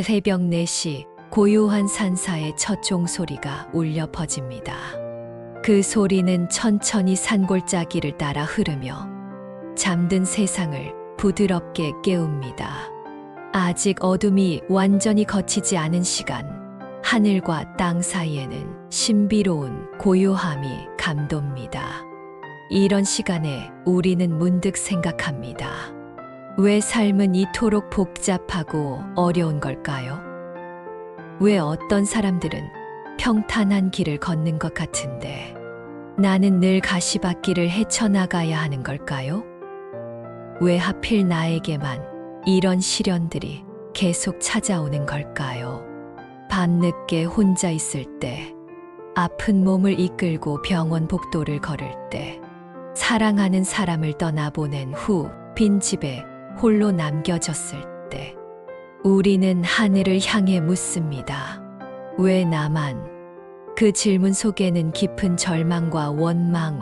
새벽 4시 고요한 산사의 첫 종소리가 울려 퍼집니다. 그 소리는 천천히 산골짜기를 따라 흐르며 잠든 세상을 부드럽게 깨웁니다. 아직 어둠이 완전히 걷히지 않은 시간, 하늘과 땅 사이에는 신비로운 고요함이 감돕니다. 이런 시간에 우리는 문득 생각합니다. 왜 삶은 이토록 복잡하고 어려운 걸까요? 왜 어떤 사람들은 평탄한 길을 걷는 것 같은데 나는 늘 가시밭길을 헤쳐나가야 하는 걸까요? 왜 하필 나에게만 이런 시련들이 계속 찾아오는 걸까요? 밤늦게 혼자 있을 때, 아픈 몸을 이끌고 병원 복도를 걸을 때, 사랑하는 사람을 떠나보낸 후 빈집에 홀로 남겨졌을 때, 우리는 하늘을 향해 묻습니다. 왜 나만? 그 질문 속에는 깊은 절망과 원망,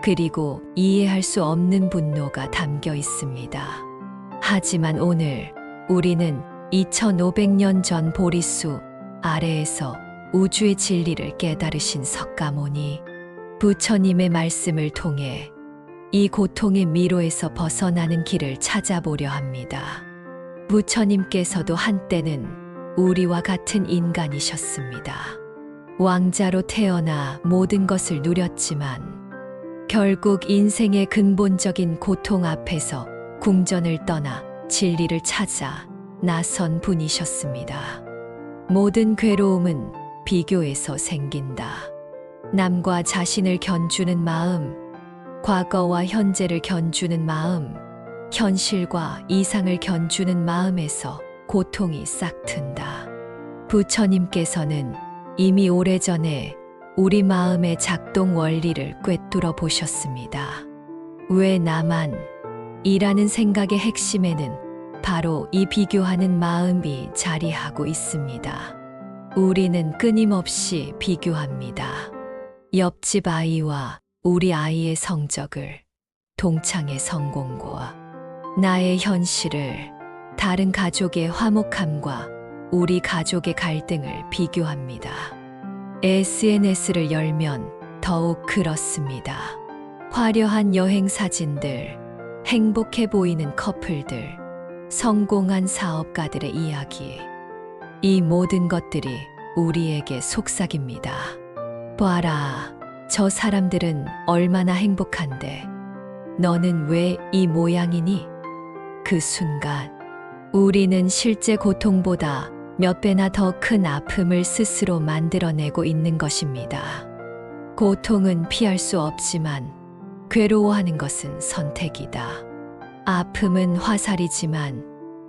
그리고 이해할 수 없는 분노가 담겨 있습니다. 하지만 오늘 우리는 2500년 전 보리수 아래에서 우주의 진리를 깨달으신 석가모니 부처님의 말씀을 통해 이 고통의 미로에서 벗어나는 길을 찾아보려 합니다. 부처님께서도 한때는 우리와 같은 인간이셨습니다. 왕자로 태어나 모든 것을 누렸지만 결국 인생의 근본적인 고통 앞에서 궁전을 떠나 진리를 찾아 나선 분이셨습니다. 모든 괴로움은 비교에서 생긴다. 남과 자신을 견주는 마음, 과거와 현재를 견주는 마음, 현실과 이상을 견주는 마음에서 고통이 싹튼다. 부처님께서는 이미 오래전에 우리 마음의 작동 원리를 꿰뚫어 보셨습니다. 왜 나만? 이라는 생각의 핵심에는 바로 이 비교하는 마음이 자리하고 있습니다. 우리는 끊임없이 비교합니다. 옆집 아이와 우리 아이의 성적을, 동창의 성공과 나의 현실을, 다른 가족의 화목함과 우리 가족의 갈등을 비교합니다. SNS를 열면 더욱 그렇습니다. 화려한 여행 사진들, 행복해 보이는 커플들, 성공한 사업가들의 이야기. 이 모든 것들이 우리에게 속삭입니다. 봐라, 저 사람들은 얼마나 행복한데 너는 왜 이 모양이니? 그 순간 우리는 실제 고통보다 몇 배나 더 큰 아픔을 스스로 만들어내고 있는 것입니다. 고통은 피할 수 없지만 괴로워하는 것은 선택이다. 아픔은 화살이지만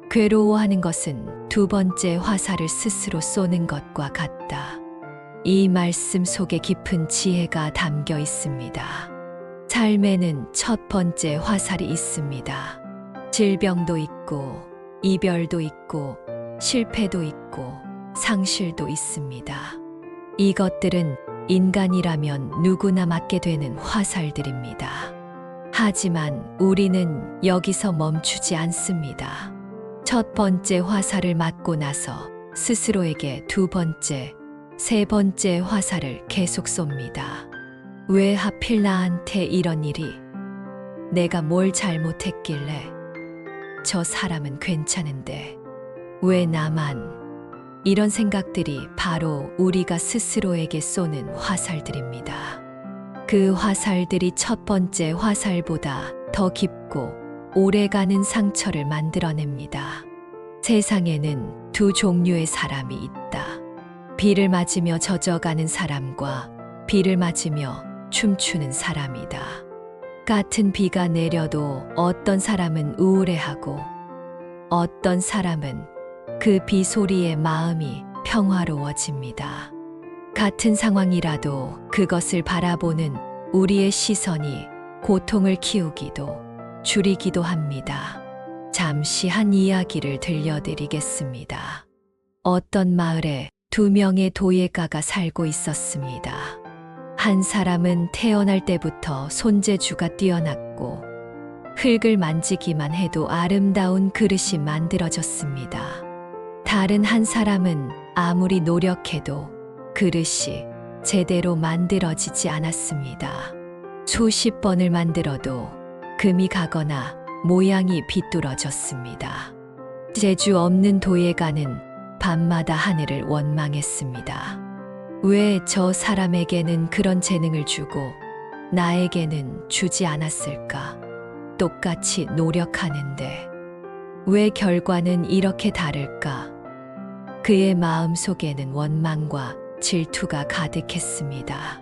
괴로워하는 것은 두 번째 화살을 스스로 쏘는 것과 같다. 이 말씀 속에 깊은 지혜가 담겨 있습니다. 삶에는 첫 번째 화살이 있습니다. 질병도 있고, 이별도 있고, 실패도 있고, 상실도 있습니다. 이것들은 인간이라면 누구나 맞게 되는 화살들입니다. 하지만 우리는 여기서 멈추지 않습니다. 첫 번째 화살을 맞고 나서 스스로에게 두 번째, 세 번째 화살을 계속 쏩니다. 왜 하필 나한테 이런 일이? 내가 뭘 잘못했길래? 저 사람은 괜찮은데 왜 나만? 이런 생각들이 바로 우리가 스스로에게 쏘는 화살들입니다. 그 화살들이 첫 번째 화살보다 더 깊고 오래가는 상처를 만들어냅니다. 세상에는 두 종류의 사람이 있다. 비를 맞으며 젖어가는 사람과 비를 맞으며 춤추는 사람이다. 같은 비가 내려도 어떤 사람은 우울해하고 어떤 사람은 그 비 소리에 마음이 평화로워집니다. 같은 상황이라도 그것을 바라보는 우리의 시선이 고통을 키우기도 줄이기도 합니다. 잠시 한 이야기를 들려드리겠습니다. 어떤 마을에 두 명의 도예가가 살고 있었습니다. 한 사람은 태어날 때부터 손재주가 뛰어났고 흙을 만지기만 해도 아름다운 그릇이 만들어졌습니다. 다른 한 사람은 아무리 노력해도 그릇이 제대로 만들어지지 않았습니다. 수십 번을 만들어도 금이 가거나 모양이 비뚤어졌습니다. 재주 없는 도예가는 밤마다 하늘을 원망했습니다. 왜 저 사람에게는 그런 재능을 주고 나에게는 주지 않았을까? 똑같이 노력하는데 왜 결과는 이렇게 다를까? 그의 마음 속에는 원망과 질투가 가득했습니다.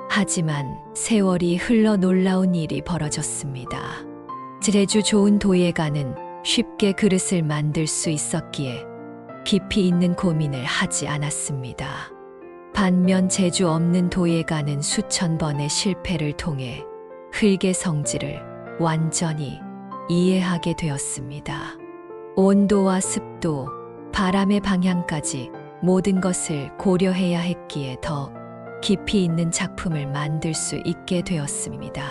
하지만 세월이 흘러 놀라운 일이 벌어졌습니다. 재주 좋은 도예가는 쉽게 그릇을 만들 수 있었기에 깊이 있는 고민을 하지 않았습니다. 반면 재주 없는 도예가는 수천 번의 실패를 통해 흙의 성질을 완전히 이해하게 되었습니다. 온도와 습도, 바람의 방향까지 모든 것을 고려해야 했기에 더 깊이 있는 작품을 만들 수 있게 되었습니다.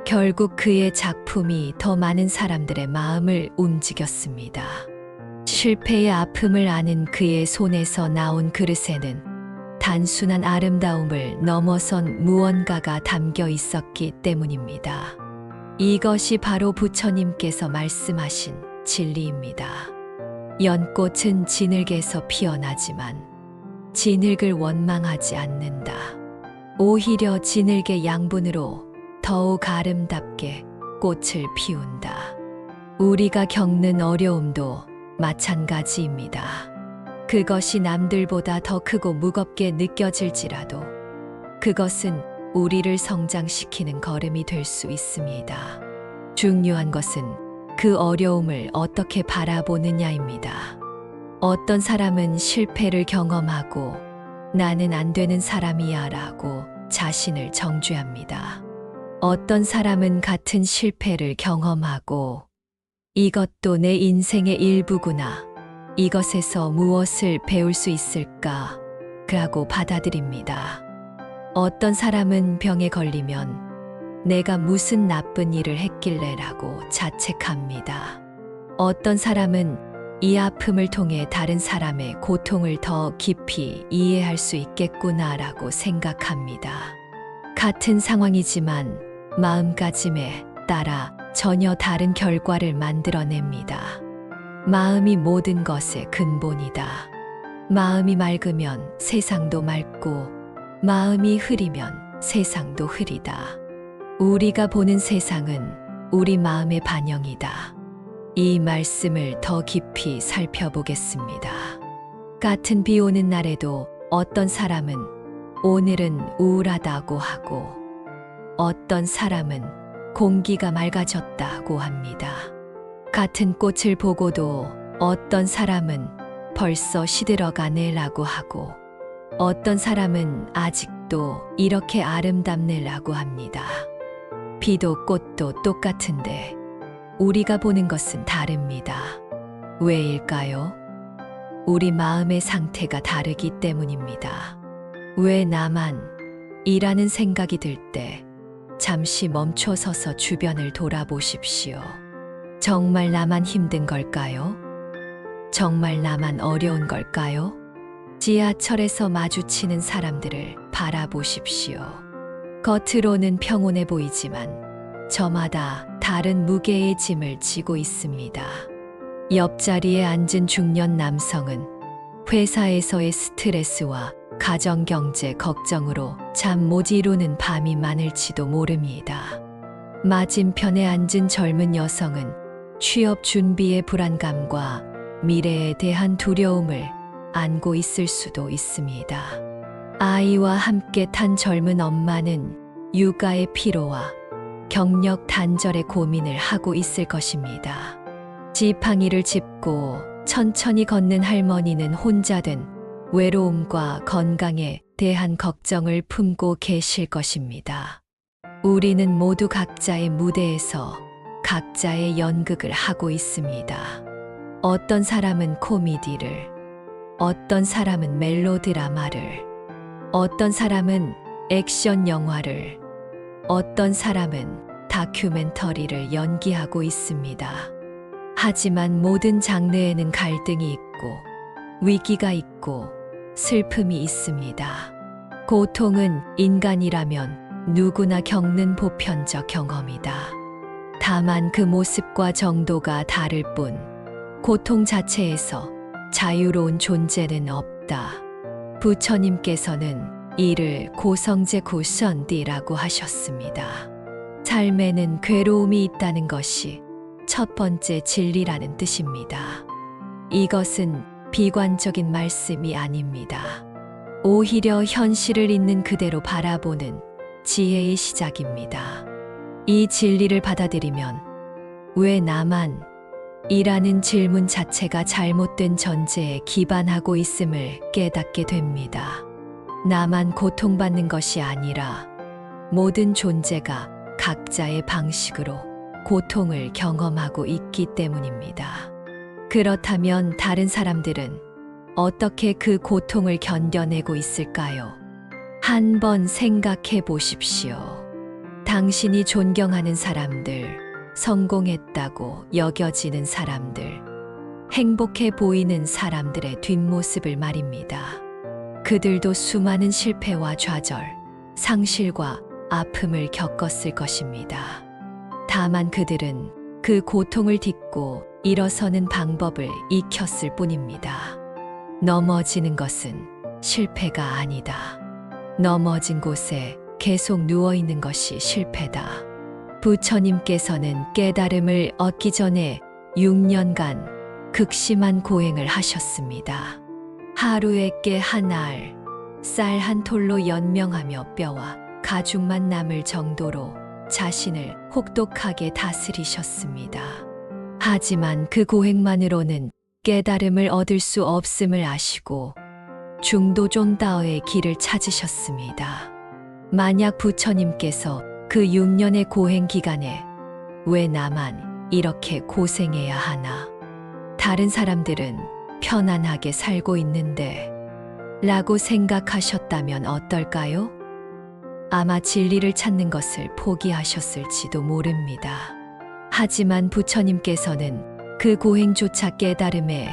결국 그의 작품이 더 많은 사람들의 마음을 움직였습니다. 실패의 아픔을 아는 그의 손에서 나온 그릇에는 단순한 아름다움을 넘어선 무언가가 담겨 있었기 때문입니다. 이것이 바로 부처님께서 말씀하신 진리입니다. 연꽃은 진흙에서 피어나지만 진흙을 원망하지 않는다. 오히려 진흙의 양분으로 더욱 아름답게 꽃을 피운다. 우리가 겪는 어려움도 마찬가지입니다. 그것이 남들보다 더 크고 무겁게 느껴질지라도 그것은 우리를 성장시키는 걸음이 될 수 있습니다. 중요한 것은 그 어려움을 어떻게 바라보느냐입니다. 어떤 사람은 실패를 경험하고 나는 안 되는 사람이야 라고 자신을 정죄합니다. 어떤 사람은 같은 실패를 경험하고 이것도 내 인생의 일부구나. 이것에서 무엇을 배울 수 있을까? 라고 받아들입니다. 어떤 사람은 병에 걸리면 내가 무슨 나쁜 일을 했길래 라고 자책합니다. 어떤 사람은 이 아픔을 통해 다른 사람의 고통을 더 깊이 이해할 수 있겠구나 라고 생각합니다. 같은 상황이지만 마음가짐에 따라 전혀 다른 결과를 만들어냅니다. 마음이 모든 것의 근본이다. 마음이 맑으면 세상도 맑고 마음이 흐리면 세상도 흐리다. 우리가 보는 세상은 우리 마음의 반영이다. 이 말씀을 더 깊이 살펴보겠습니다. 같은 비 오는 날에도 어떤 사람은 오늘은 우울하다고 하고 어떤 사람은 공기가 맑아졌다고 합니다. 같은 꽃을 보고도 어떤 사람은 벌써 시들어가네라고 하고 어떤 사람은 아직도 이렇게 아름답네라고 합니다. 비도 꽃도 똑같은데 우리가 보는 것은 다릅니다. 왜일까요? 우리 마음의 상태가 다르기 때문입니다. 왜 나만 이라는 생각이 들 때 잠시 멈춰 서서 주변을 돌아보십시오. 정말 나만 힘든 걸까요? 정말 나만 어려운 걸까요? 지하철에서 마주치는 사람들을 바라보십시오. 겉으로는 평온해 보이지만 저마다 다른 무게의 짐을 지고 있습니다. 옆자리에 앉은 중년 남성은 회사에서의 스트레스와 가정경제 걱정으로 잠 못 이루는 밤이 많을지도 모릅니다. 맞은편에 앉은 젊은 여성은 취업 준비의 불안감과 미래에 대한 두려움을 안고 있을 수도 있습니다. 아이와 함께 탄 젊은 엄마는 육아의 피로와 경력 단절의 고민을 하고 있을 것입니다. 지팡이를 짚고 천천히 걷는 할머니는 혼자 된 외로움과 건강에 대한 걱정을 품고 계실 것입니다. 우리는 모두 각자의 무대에서 각자의 연극을 하고 있습니다. 어떤 사람은 코미디를, 어떤 사람은 멜로드라마를, 어떤 사람은 액션 영화를, 어떤 사람은 다큐멘터리를 연기하고 있습니다. 하지만 모든 장르에는 갈등이 있고 위기가 있고 슬픔이 있습니다. 고통은 인간이라면 누구나 겪는 보편적 경험이다. 다만 그 모습과 정도가 다를 뿐 고통 자체에서 자유로운 존재는 없다. 부처님께서는 이를 고성제 구선디라고 하셨습니다. 삶에는 괴로움이 있다는 것이 첫 번째 진리라는 뜻입니다. 이것은 비관적인 말씀이 아닙니다. 오히려 현실을 있는 그대로 바라보는 지혜의 시작입니다. 이 진리를 받아들이면 왜 나만 이라는 질문 자체가 잘못된 전제에 기반하고 있음을 깨닫게 됩니다. 나만 고통받는 것이 아니라 모든 존재가 각자의 방식으로 고통을 경험하고 있기 때문입니다. 그렇다면 다른 사람들은 어떻게 그 고통을 견뎌내고 있을까요? 한번 생각해 보십시오. 당신이 존경하는 사람들, 성공했다고 여겨지는 사람들, 행복해 보이는 사람들의 뒷모습을 말입니다. 그들도 수많은 실패와 좌절, 상실과 아픔을 겪었을 것입니다. 다만 그들은 그 고통을 딛고 일어서는 방법을 익혔을 뿐입니다. 넘어지는 것은 실패가 아니다. 넘어진 곳에 계속 누워있는 것이 실패다. 부처님께서는 깨달음을 얻기 전에 6년간 극심한 고행을 하셨습니다. 하루에 깨 한 알, 쌀 한 톨로 연명하며 뼈와 가죽만 남을 정도로 자신을 혹독하게 다스리셨습니다. 하지만 그 고행만으로는 깨달음을 얻을 수 없음을 아시고 중도존다어의 길을 찾으셨습니다. 만약 부처님께서 그 6년의 고행 기간에 왜 나만 이렇게 고생해야 하나? 다른 사람들은 편안하게 살고 있는데 라고 생각하셨다면 어떨까요? 아마 진리를 찾는 것을 포기하셨을지도 모릅니다. 하지만 부처님께서는 그 고행조차 깨달음에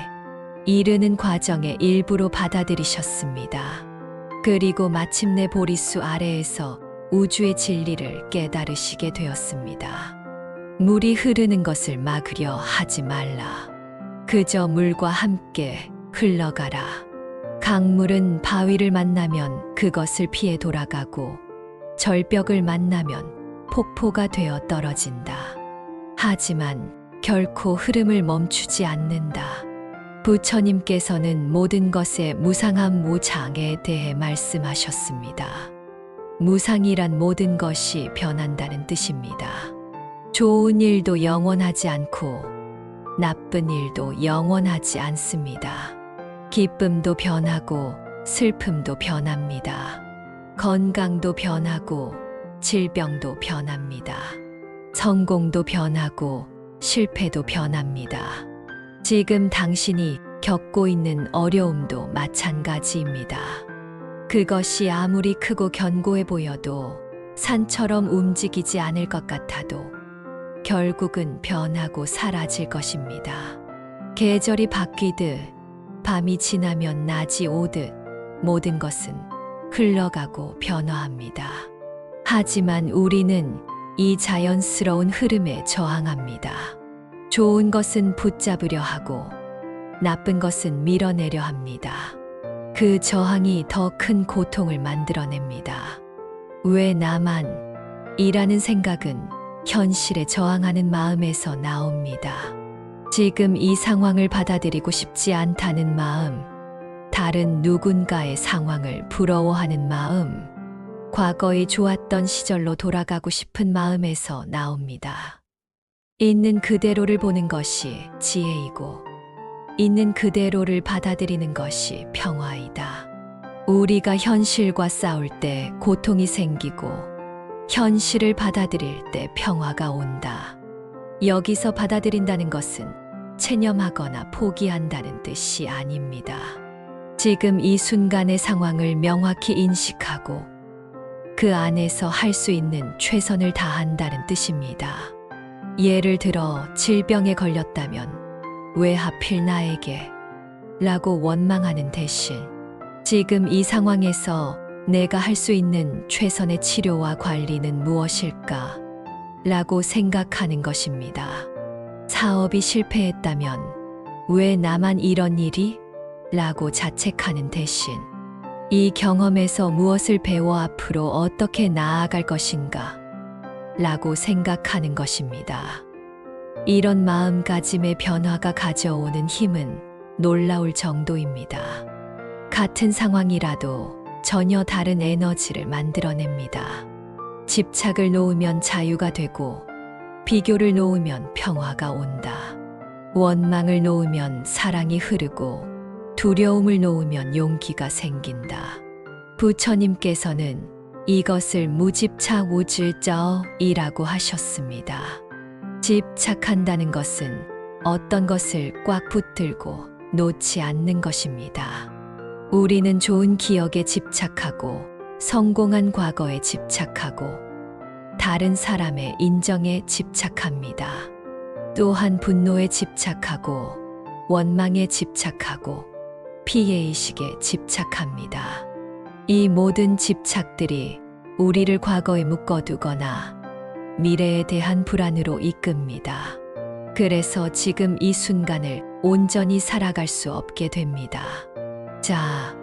이르는 과정의 일부로 받아들이셨습니다. 그리고 마침내 보리수 아래에서 우주의 진리를 깨달으시게 되었습니다. 물이 흐르는 것을 막으려 하지 말라. 그저 물과 함께 흘러가라. 강물은 바위를 만나면 그것을 피해 돌아가고 절벽을 만나면 폭포가 되어 떨어진다. 하지만 결코 흐름을 멈추지 않는다. 부처님께서는 모든 것의 무상함 무常에 대해 말씀하셨습니다. 무상이란 모든 것이 변한다는 뜻입니다. 좋은 일도 영원하지 않고 나쁜 일도 영원하지 않습니다. 기쁨도 변하고 슬픔도 변합니다. 건강도 변하고 질병도 변합니다. 성공도 변하고 실패도 변합니다. 지금 당신이 겪고 있는 어려움도 마찬가지입니다. 그것이 아무리 크고 견고해 보여도 산처럼 움직이지 않을 것 같아도 결국은 변하고 사라질 것입니다. 계절이 바뀌듯 밤이 지나면 낮이 오듯 모든 것은 흘러가고 변화합니다. 하지만 우리는 이 자연스러운 흐름에 저항합니다. 좋은 것은 붙잡으려 하고 나쁜 것은 밀어내려 합니다. 그 저항이 더 큰 고통을 만들어냅니다. 왜 나만? 이라는 생각은 현실에 저항하는 마음에서 나옵니다. 지금 이 상황을 받아들이고 싶지 않다는 마음, 다른 누군가의 상황을 부러워하는 마음, 과거의 좋았던 시절로 돌아가고 싶은 마음에서 나옵니다. 있는 그대로를 보는 것이 지혜이고 있는 그대로를 받아들이는 것이 평화이다. 우리가 현실과 싸울 때 고통이 생기고 현실을 받아들일 때 평화가 온다. 여기서 받아들인다는 것은 체념하거나 포기한다는 뜻이 아닙니다. 지금 이 순간의 상황을 명확히 인식하고 그 안에서 할 수 있는 최선을 다한다는 뜻입니다. 예를 들어 질병에 걸렸다면 왜 하필 나에게? 라고 원망하는 대신 지금 이 상황에서 내가 할 수 있는 최선의 치료와 관리는 무엇일까? 라고 생각하는 것입니다. 사업이 실패했다면 왜 나만 이런 일이? 라고 자책하는 대신 이 경험에서 무엇을 배워 앞으로 어떻게 나아갈 것인가? 라고 생각하는 것입니다. 이런 마음가짐의 변화가 가져오는 힘은 놀라울 정도입니다. 같은 상황이라도 전혀 다른 에너지를 만들어냅니다. 집착을 놓으면 자유가 되고, 비교를 놓으면 평화가 온다. 원망을 놓으면 사랑이 흐르고, 두려움을 놓으면 용기가 생긴다. 부처님께서는 이것을 무집착 우질저이라고 하셨습니다. 집착한다는 것은 어떤 것을 꽉 붙들고 놓지 않는 것입니다. 우리는 좋은 기억에 집착하고 성공한 과거에 집착하고 다른 사람의 인정에 집착합니다. 또한 분노에 집착하고 원망에 집착하고 피해의식에 집착합니다. 이 모든 집착들이 우리를 과거에 묶어두거나 미래에 대한 불안으로 이끕니다. 그래서 지금 이 순간을 온전히 살아갈 수 없게 됩니다. 자,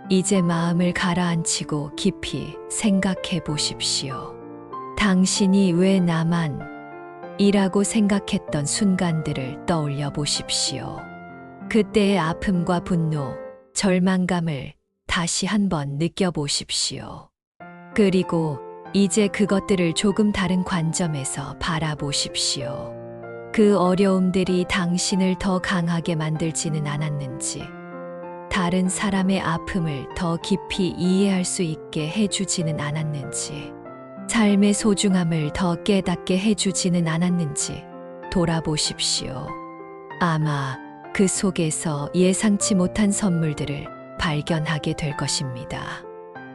이제 마음을 가라앉히고 깊이 생각해 보십시오. 당신이 왜 나만 이라고 생각했던 순간들을 떠올려 보십시오. 그때의 아픔과 분노, 절망감을 다시 한번 느껴보십시오. 그리고 이제 그것들을 조금 다른 관점에서 바라보십시오. 그 어려움들이 당신을 더 강하게 만들지는 않았는지, 다른 사람의 아픔을 더 깊이 이해할 수 있게 해주지는 않았는지, 삶의 소중함을 더 깨닫게 해주지는 않았는지 돌아보십시오. 아마 그 속에서 예상치 못한 선물들을 발견하게 될 것입니다.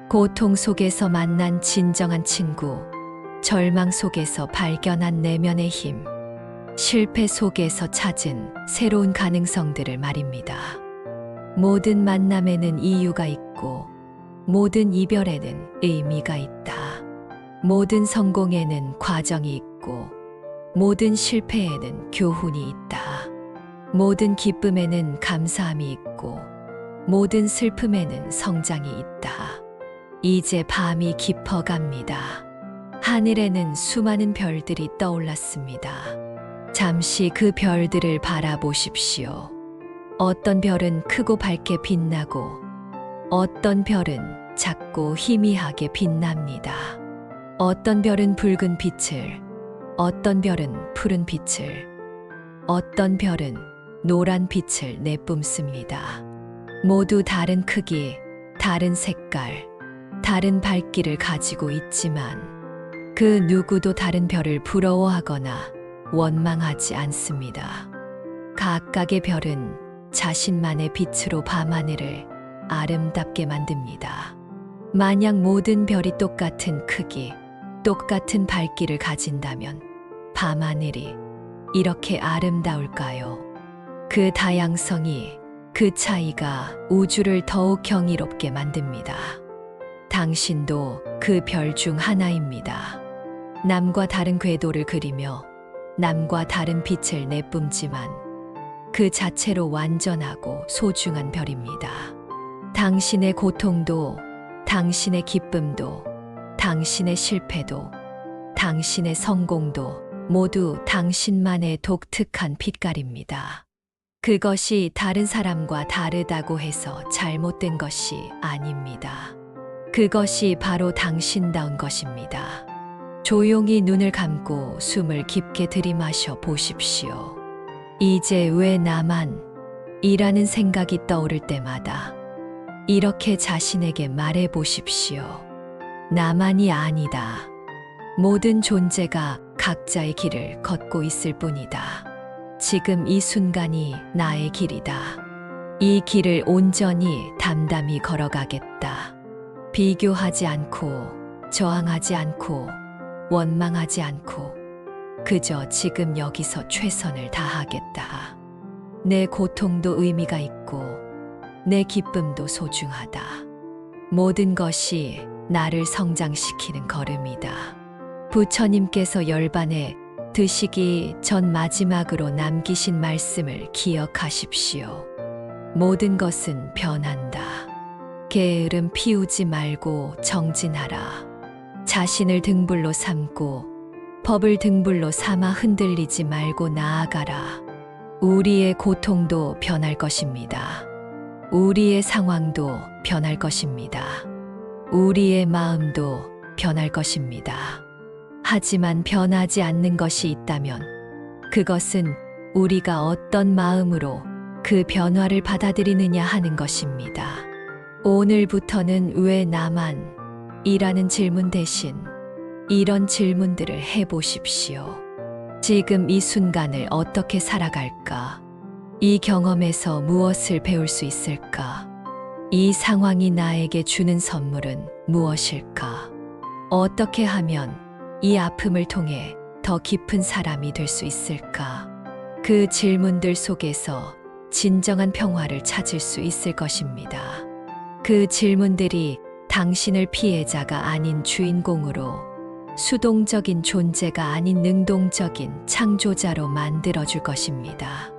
고통 속에서 만난 진정한 친구, 절망 속에서 발견한 내면의 힘, 실패 속에서 찾은 새로운 가능성들을 말입니다. 모든 만남에는 이유가 있고, 모든 이별에는 의미가 있다. 모든 성공에는 과정이 있고, 모든 실패에는 교훈이 있다. 모든 기쁨에는 감사함이 있고, 모든 슬픔에는 성장이 있다. 이제 밤이 깊어갑니다. 하늘에는 수많은 별들이 떠올랐습니다. 잠시 그 별들을 바라보십시오. 어떤 별은 크고 밝게 빛나고, 어떤 별은 작고 희미하게 빛납니다. 어떤 별은 붉은 빛을, 어떤 별은 푸른 빛을, 어떤 별은 노란 빛을 내뿜습니다. 모두 다른 크기, 다른 색깔, 다른 밝기를 가지고 있지만 그 누구도 다른 별을 부러워하거나 원망하지 않습니다. 각각의 별은 자신만의 빛으로 밤하늘을 아름답게 만듭니다. 만약 모든 별이 똑같은 크기, 똑같은 밝기를 가진다면 밤하늘이 이렇게 아름다울까요? 그 다양성이, 그 차이가 우주를 더욱 경이롭게 만듭니다. 당신도 그 별 중 하나입니다. 남과 다른 궤도를 그리며 남과 다른 빛을 내뿜지만 그 자체로 완전하고 소중한 별입니다. 당신의 고통도, 당신의 기쁨도, 당신의 실패도, 당신의 성공도 모두 당신만의 독특한 빛깔입니다. 그것이 다른 사람과 다르다고 해서 잘못된 것이 아닙니다. 그것이 바로 당신다운 것입니다. 조용히 눈을 감고 숨을 깊게 들이마셔 보십시오. 이제 왜 나만 이라는 생각이 떠오를 때마다 이렇게 자신에게 말해 보십시오. 나만이 아니다. 모든 존재가 각자의 길을 걷고 있을 뿐이다. 지금 이 순간이 나의 길이다. 이 길을 온전히 담담히 걸어가겠다. 비교하지 않고, 저항하지 않고, 원망하지 않고, 그저 지금 여기서 최선을 다하겠다. 내 고통도 의미가 있고, 내 기쁨도 소중하다. 모든 것이 나를 성장시키는 걸음이다. 부처님께서 열반에 드시기 전 마지막으로 남기신 말씀을 기억하십시오. 모든 것은 변한다. 게으름 피우지 말고 정진하라. 자신을 등불로 삼고 법을 등불로 삼아 흔들리지 말고 나아가라. 우리의 고통도 변할 것입니다. 우리의 상황도 변할 것입니다. 우리의 마음도 변할 것입니다. 하지만 변하지 않는 것이 있다면 그것은 우리가 어떤 마음으로 그 변화를 받아들이느냐 하는 것입니다. 오늘부터는 왜 나만? 이라는 질문 대신 이런 질문들을 해보십시오. 지금 이 순간을 어떻게 살아갈까? 이 경험에서 무엇을 배울 수 있을까? 이 상황이 나에게 주는 선물은 무엇일까? 어떻게 하면 이 아픔을 통해 더 깊은 사람이 될 수 있을까? 그 질문들 속에서 진정한 평화를 찾을 수 있을 것입니다. 그 질문들이 당신을 피해자가 아닌 주인공으로, 수동적인 존재가 아닌 능동적인 창조자로 만들어줄 것입니다.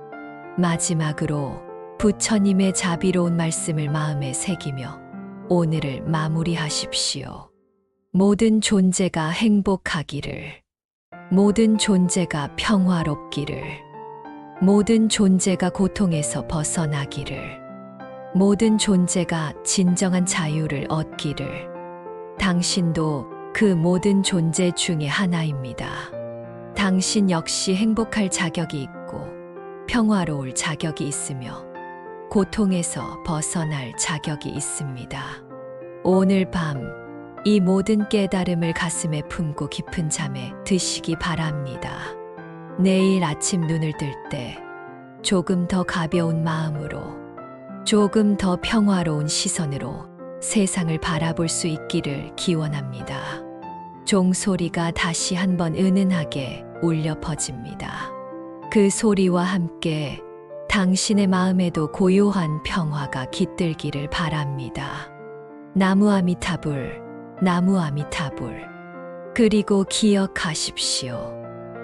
마지막으로 부처님의 자비로운 말씀을 마음에 새기며 오늘을 마무리하십시오. 모든 존재가 행복하기를, 모든 존재가 평화롭기를, 모든 존재가 고통에서 벗어나기를, 모든 존재가 진정한 자유를 얻기를. 당신도 그 모든 존재 중에 하나입니다. 당신 역시 행복할 자격이 있고 평화로울 자격이 있으며 고통에서 벗어날 자격이 있습니다. 오늘 밤 이 모든 깨달음을 가슴에 품고 깊은 잠에 드시기 바랍니다. 내일 아침 눈을 뜰 때 조금 더 가벼운 마음으로, 조금 더 평화로운 시선으로 세상을 바라볼 수 있기를 기원합니다. 종소리가 다시 한번 은은하게 울려 퍼집니다. 그 소리와 함께 당신의 마음에도 고요한 평화가 깃들기를 바랍니다. 나무 아미타불, 나무 아미타불. 그리고 기억하십시오.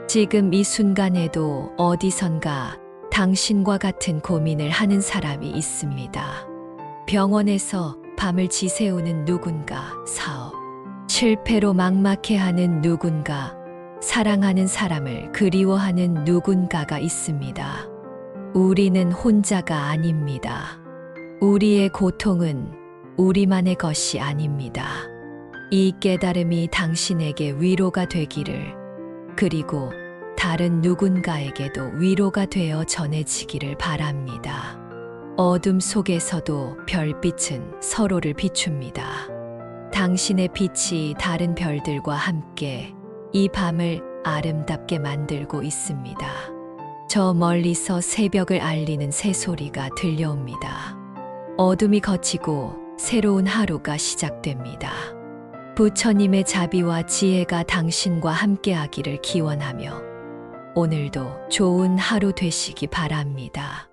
지금 이 순간에도 어디선가 당신과 같은 고민을 하는 사람이 있습니다. 병원에서 밤을 지새우는 누군가, 사업, 실패로 막막해하는 누군가, 사랑하는 사람을 그리워하는 누군가가 있습니다. 우리는 혼자가 아닙니다. 우리의 고통은 우리만의 것이 아닙니다. 이 깨달음이 당신에게 위로가 되기를, 그리고 다른 누군가에게도 위로가 되어 전해지기를 바랍니다. 어둠 속에서도 별빛은 서로를 비춥니다. 당신의 빛이 다른 별들과 함께 이 밤을 아름답게 만들고 있습니다. 저 멀리서 새벽을 알리는 새소리가 들려옵니다. 어둠이 걷히고 새로운 하루가 시작됩니다. 부처님의 자비와 지혜가 당신과 함께하기를 기원하며 오늘도 좋은 하루 되시기 바랍니다.